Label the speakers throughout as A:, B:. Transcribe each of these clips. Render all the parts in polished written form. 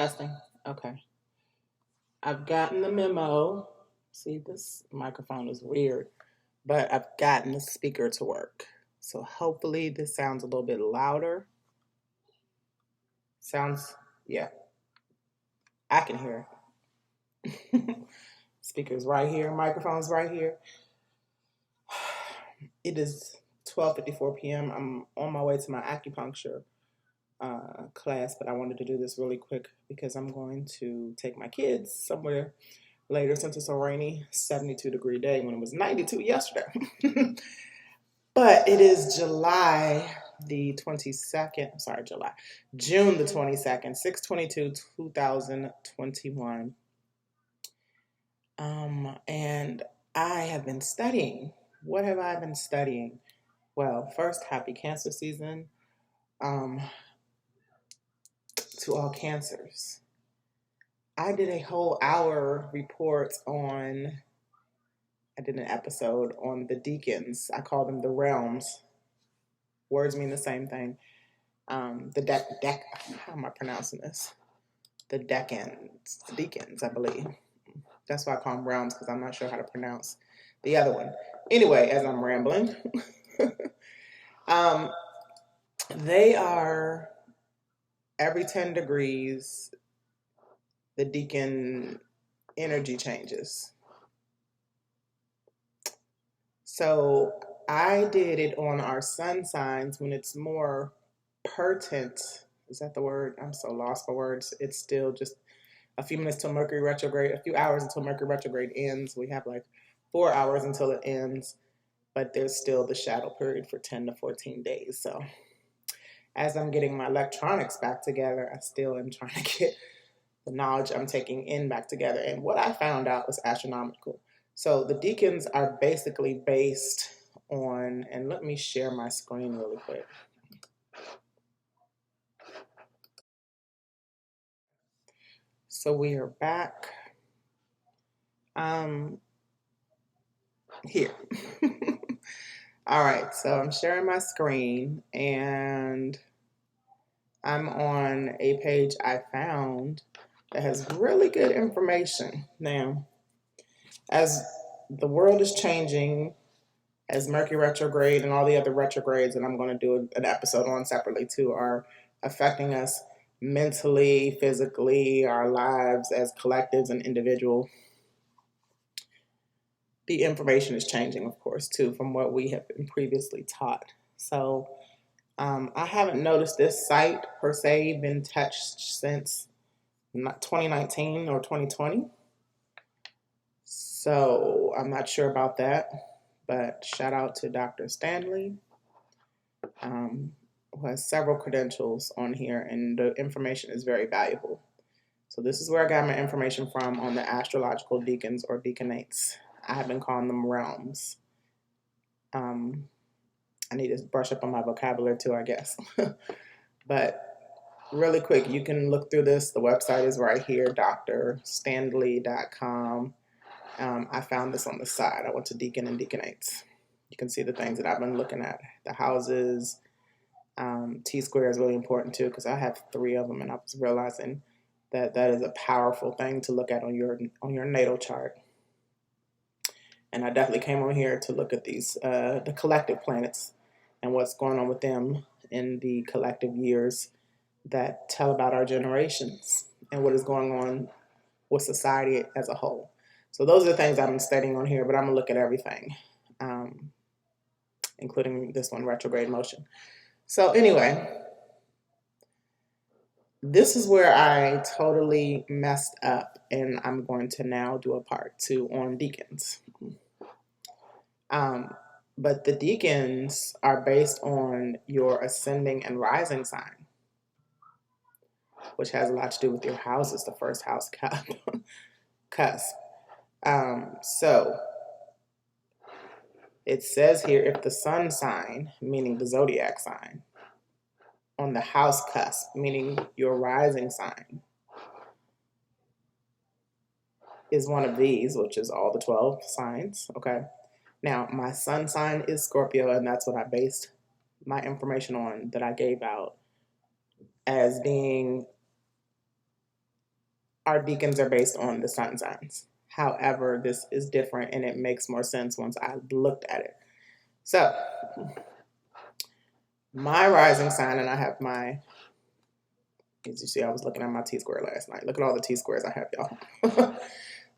A: Testing. Okay. I've gotten the memo. See, this microphone is weird, but I've gotten the speaker to work. So hopefully this sounds a little bit louder. Sounds, yeah, I can hear it. Speaker's right here, microphone's right here. It is 12:54 p.m. I'm on my way to my acupuncture class, but I wanted to do this really quick because I'm going to take my kids somewhere later since it's a rainy 72-degree day when it was 92 yesterday. But it is July the 22nd, sorry, June the 22nd, 6/22, 2021. And I have been studying. What have I been studying? Well, first, happy Cancer season um, to all cancers. I did a whole hour report I did an episode on the Decans. I call them the realms. Words mean the same thing. How am I pronouncing this? The Decans, I believe. That's why I call them realms, because I'm not sure how to pronounce the other one. Anyway, as I'm rambling, they are every 10 degrees, the Decan energy changes. So I did it on our sun signs when it's more pertinent. Is that the word? I'm so lost for words. It's still just a few minutes till Mercury retrograde, a few hours until Mercury retrograde ends. We have like 4 hours until it ends, but there's still the shadow period for 10 to 14 days. So as I'm getting my electronics back together, I still am trying to get the knowledge I'm taking in back together. And what I found out was astronomical. So the Decans are basically based on, and let me share my screen really quick. So we are back here. All right, so I'm sharing my screen and I'm on a page I found that has really good information. Now, as the world is changing, as Mercury retrograde and all the other retrogrades that I'm going to do an episode on separately too are affecting us mentally, physically, our lives as collectives and individual, the information is changing, of course, too, from what we have been previously taught. So I haven't noticed this site per se been touched since 2019 or 2020. So I'm not sure about that, but shout out to Dr. Stanley, who has several credentials on here, and the information is very valuable. So this is where I got my information from on the astrological decans or decanates. I have been calling them realms. I need to brush up on my vocabulary too, I guess. But really quick, you can look through this. The website is right here, drstanley.com. I found this on the side. I went to Decan and Decanates. You can see the things that I've been looking at. The houses. T-square is really important too, because I have 3 of them, and I was realizing that that is a powerful thing to look at on your natal chart. And I definitely came on here to look at these the collective planets and what's going on with them in the collective years that tell about our generations and what is going on with society as a whole. So those are the things I've been studying on here, but I'm going to look at everything, including this one, retrograde motion. So anyway, this is where I totally messed up, and I'm going to now do a part 2 on Decans. But the Decans are based on your ascending and rising sign, which has a lot to do with your houses, the first house cusp. So it says here, if the sun sign, meaning the zodiac sign, on the house cusp, meaning your rising sign, is one of these, which is all the 12 signs, okay? Now, my sun sign is Scorpio, and that's what I based my information on that I gave out as being our decans are based on the sun signs. However, this is different and it makes more sense once I looked at it. So, my rising sign, and I have my, as you see, I was looking at my T-square last night. Look at all the T-squares I have, y'all.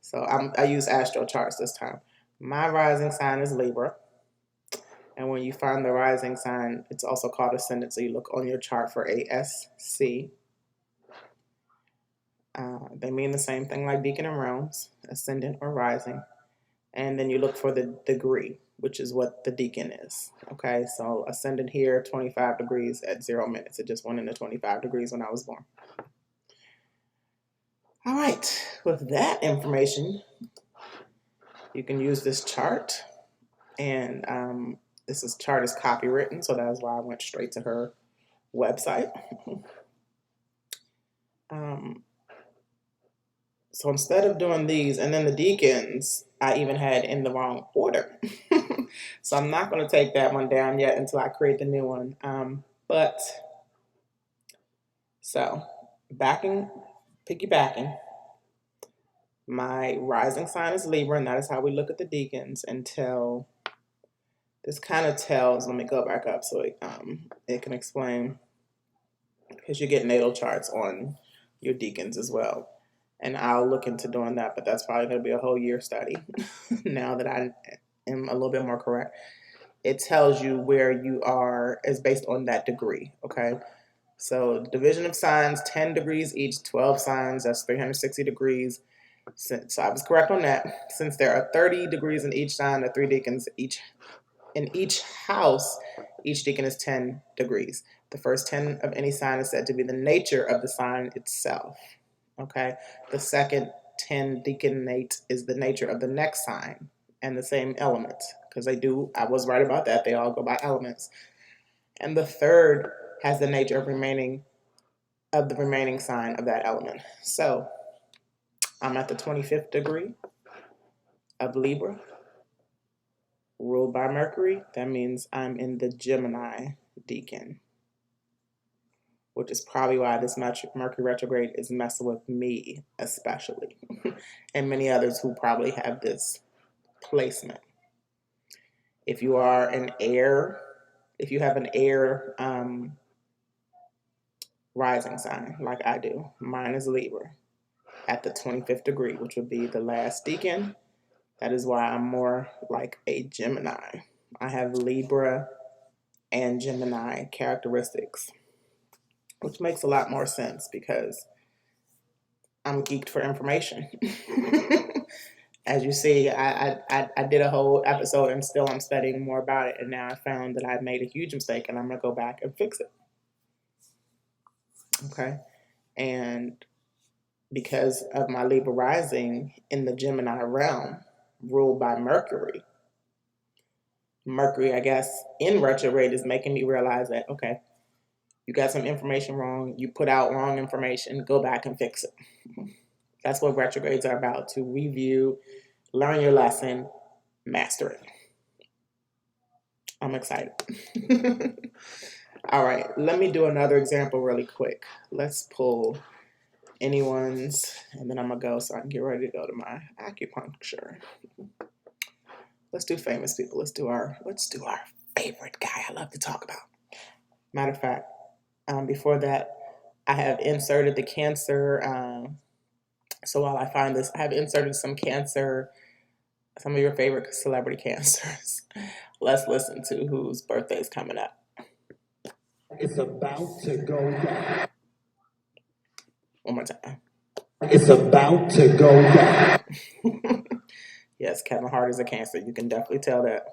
A: So I use astro charts this time. My rising sign is Libra. And when you find the rising sign, it's also called ascendant. So you look on your chart for ASC. They mean the same thing like decan and realms, ascendant or rising. And then you look for the degree, which is what the decan is. Okay, so ascendant here, 25 degrees at 0 minutes. It just went into 25 degrees when I was born. All right, with that information, you can use this chart. And this chart is copywritten, so that's why I went straight to her website. So instead of doing these, and then the decans, I even had in the wrong order. So I'm not going to take that one down yet until I create the new one. So piggybacking, my rising sign is Libra, and that is how we look at the decans until this kind of tells, let me go back up so it can explain, because you get natal charts on your decans as well. And I'll look into doing that, but that's probably going to be a whole year study now that I am a little bit more correct. It tells you where you are is based on that degree, okay? So division of signs, 10 degrees each, 12 signs, that's 360 degrees. So I was correct on that. Since there are 30 degrees in each sign, the 3 decans in each house, each decan is 10 degrees. The first 10 of any sign is said to be the nature of the sign itself. Okay, the second 10 decanate is the nature of the next sign and the same elements, because I was right about that, they all go by elements. And the third has the nature of the remaining sign of that element. So I'm at the 25th degree of Libra, ruled by Mercury. That means I'm in the Gemini decan, which is probably why this Mercury retrograde is messing with me especially, and many others who probably have this placement. If you have an air rising sign like I do, mine is Libra at the 25th degree, which would be the last decan. That is why I'm more like a Gemini. I have Libra and Gemini characteristics, which makes a lot more sense because I'm geeked for information. As you see, I did a whole episode and still I'm studying more about it. And now I found that I've made a huge mistake and I'm going to go back and fix it. Okay. And because of my Libra rising in the Gemini realm, ruled by Mercury, I guess, in retrograde is making me realize that, okay, you got some information wrong. You put out wrong information. Go back and fix it. That's what retrogrades are about, to review, learn your lesson, master it. I'm excited. All right, let me do another example really quick. Let's pull anyone's, and then I'm going to go so I can get ready to go to my acupuncture. Let's do famous people. Let's do our favorite guy I love to talk about. Matter of fact, before that, I have inserted the Cancer. So while I find this, I have inserted some of your favorite celebrity cancers. Let's listen to whose birthday is coming up.
B: It's about to go down.
A: One more time.
B: It's about to go down.
A: Yes, Kevin Hart is a Cancer. You can definitely tell that.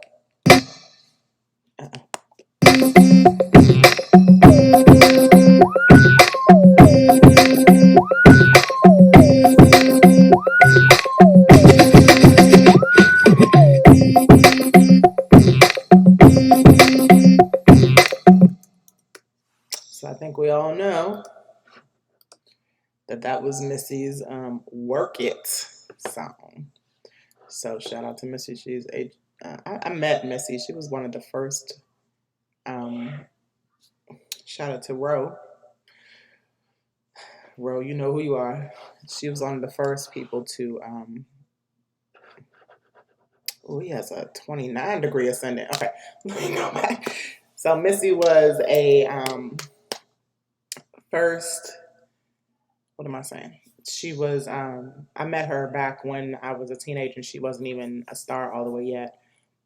A: So I think we all know that was Missy's "Work It" song. So shout out to Missy. She's I met Missy. She was one of the first. Shout out to Ro, you know who you are. She was one of the first people to oh, he has a 29-degree ascendant. Okay, let me go back. So Missy was a first, what am I saying? She was I met her back when I was a teenager and she wasn't even a star all the way yet.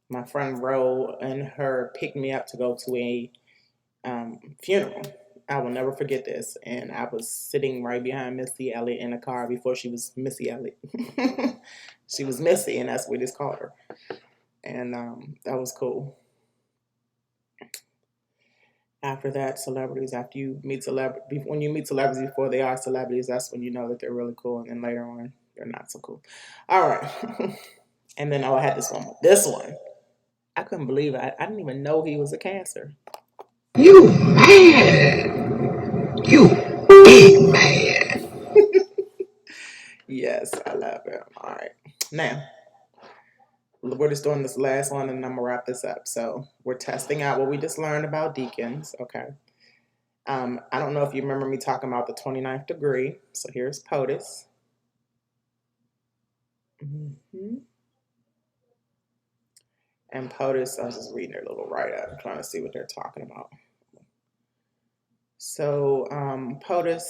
A: My friend Ro and her picked me up to go to a funeral. I will never forget this. And I was sitting right behind Missy Elliott in a car before she was Missy Elliott. She was Missy, and that's what we just called her. And that was cool. After that, celebrities, after you meet celebrities, when you meet celebrities before they are celebrities, that's when you know that they're really cool. And then later on, they're not so cool. All right. And then, oh, I had this one. This one. I couldn't believe it. I didn't even know he was a Cancer.
B: You mad. You big mad.
A: Yes, I love him. All right. Now, we're just doing this last one and I'm going to wrap this up. So, we're testing out what we just learned about Decans. Okay. I don't know if you remember me talking about the 29th degree. So, here's POTUS. Mm-hmm. And POTUS, I was just reading their little write-up, trying to see what they're talking about. So, POTUS,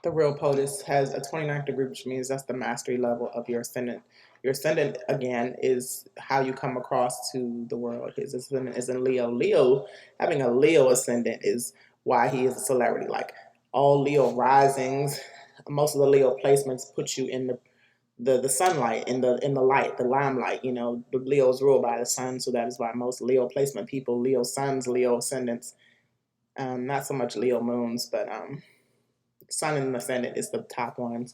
A: the real POTUS, has a 29th degree, which means that's the mastery level of your ascendant. Your ascendant, again, is how you come across to the world. His ascendant is in Leo. Leo, having a Leo ascendant is why he is a celebrity. Like all Leo risings, most of the Leo placements put you in the sunlight, in the light, the limelight. You know, the Leo's ruled by the sun, so that is why most Leo placement people, Leo suns, Leo ascendants, not so much Leo moons, but sun and ascendant is the top ones.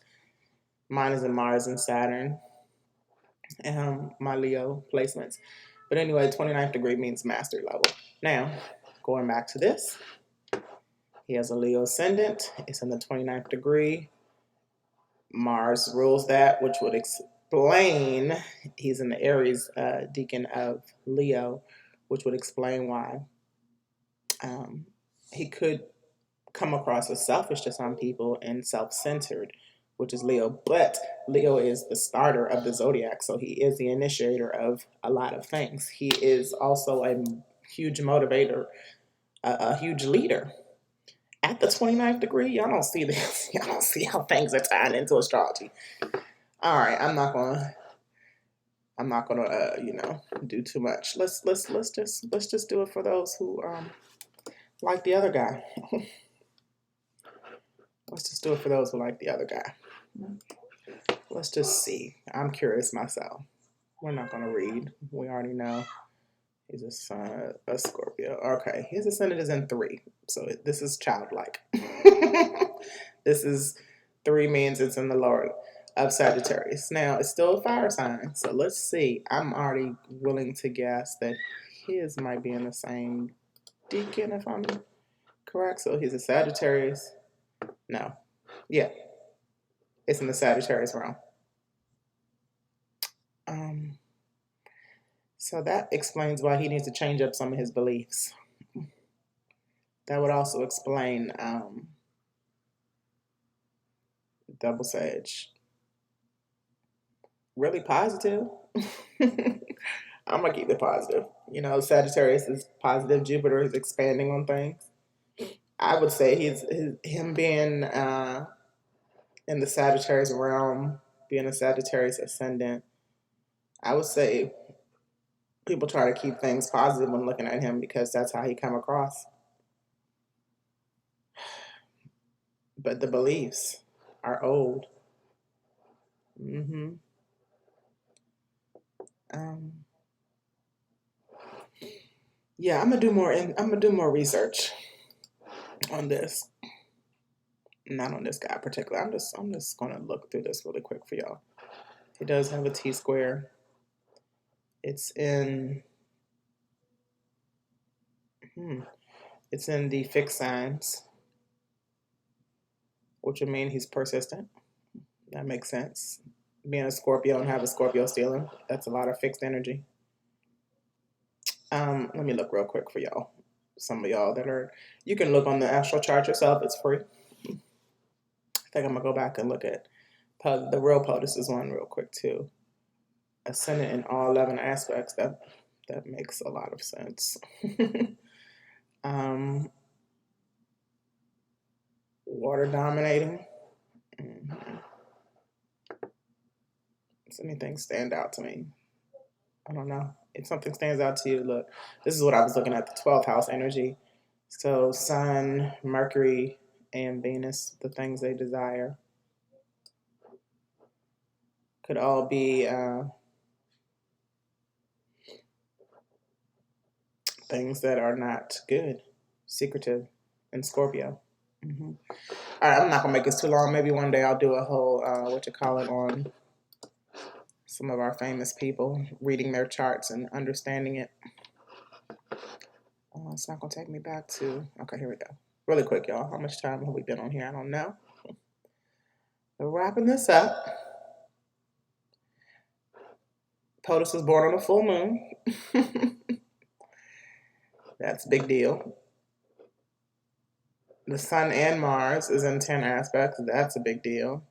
A: Mine is in Mars and Saturn, my Leo placements. But anyway, 29th degree means mastery level. Now, going back to this, he has a Leo ascendant. It's in the 29th degree. Mars rules that, which would explain he's in the Aries decan of Leo, which would explain why he could come across as selfish to some people and self-centered, which is Leo. But Leo is the starter of the Zodiac, so he is the initiator of a lot of things. He is also a huge motivator, a huge leader. At the 29th degree, y'all don't see this. Y'all don't see how things are tied into astrology. All right, I'm not gonna do too much. Let's just do it for those who like the other guy. Let's just do it for those who like the other guy. Let's just see. I'm curious myself. We're not gonna read. We already know he's a Scorpio. Okay, his ascendant is in 3, so this is childlike. This is 3 means it's in the Lord of Sagittarius. Now, it's still a fire sign, so let's see. I'm already willing to guess that his might be in the same decan, if I'm correct. So he's a Sagittarius. No. Yeah. It's in the Sagittarius realm. So that explains why he needs to change up some of his beliefs. That would also explain double Sag. Really positive. I'm gonna keep it positive. You know, Sagittarius is positive. Jupiter is expanding on things. I would say him being in the Sagittarius realm, being a Sagittarius ascendant. I would say people try to keep things positive when looking at him because that's how he come across. But the beliefs are old. Mm-hmm. Yeah, I'm gonna do more research on this. Not on this guy particularly. I'm just gonna look through this really quick for y'all. He does have a T square. It's in it's in the fixed signs, which would mean he's persistent. That makes sense. Being a Scorpio and have a Scorpio stealing, that's a lot of fixed energy. Let me look real quick for y'all. Some of y'all that are, you can look on the astral chart yourself. It's free. think I'm gonna go back and look at the real POTUS one real quick too. Ascendant in all 11 aspects. That makes a lot of sense. Water dominating. Does anything stand out to me? I don't know. If something stands out to you, look, this is what I was looking at, the 12th house energy. So Sun, Mercury, and Venus, the things they desire, could all be things that are not good, secretive, in Scorpio. All right, I'm not gonna make this too long. Maybe one day I'll do a whole on some of our famous people, reading their charts and understanding it. It's not gonna take me back to, okay, here we go. Really quick, y'all. How much time have we been on here? I don't know. We're wrapping this up. POTUS was born on a full moon. That's a big deal. The Sun and Mars is in 10 aspects. That's a big deal.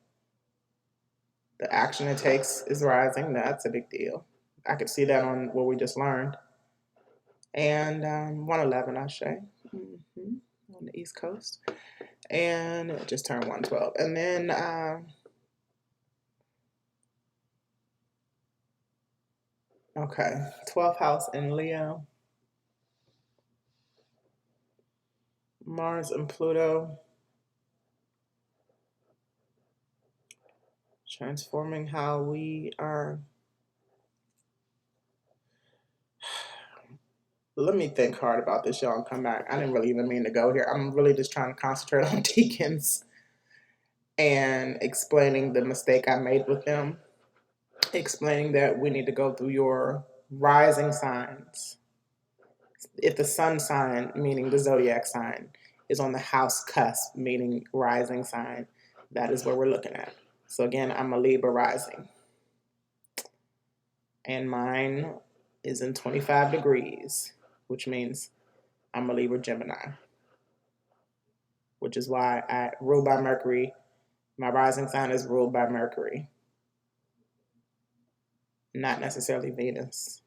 A: The action it takes is rising. That's a big deal. I could see that on what we just learned. And 111, I say, on the East Coast. And it just turned 112. And then okay, 12th house in Leo. Mars and Pluto. Transforming how we are. Let me think hard about this, y'all, and come back. I didn't really even mean to go here. I'm really just trying to concentrate on Decans and explaining the mistake I made with them. Explaining that we need to go through your rising signs. If the sun sign, meaning the zodiac sign, is on the house cusp, meaning rising sign, that is what we're looking at. So again, I'm a Libra rising. And mine is in 25 degrees, which means I'm a Libra Gemini, which is why I rule by Mercury. My rising sign is ruled by Mercury, not necessarily Venus,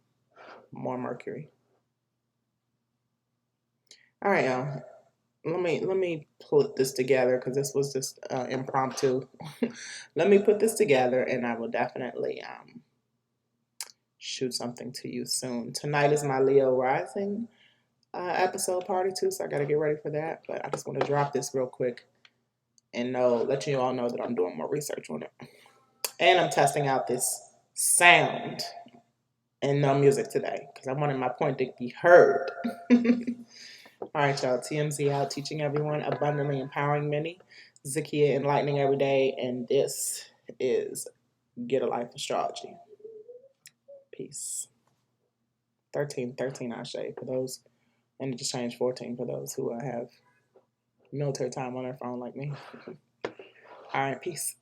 A: more Mercury. All right, y'all. Let me put this together because this was just impromptu. Let me put this together, and I will definitely shoot something to you soon. Tonight is my Leo rising episode party too, so I got to get ready for that. But I just want to drop this real quick and let you all know that I'm doing more research on it, and I'm testing out this sound and no music today because I wanted my point to be heard. All right, y'all. TMZ out, teaching everyone, abundantly empowering many. Zakia enlightening every day, and this is Gidalyfe Astrology. Peace. 13, Ashe for those, and it just changed 14 for those who have military time on their phone like me. All right, peace.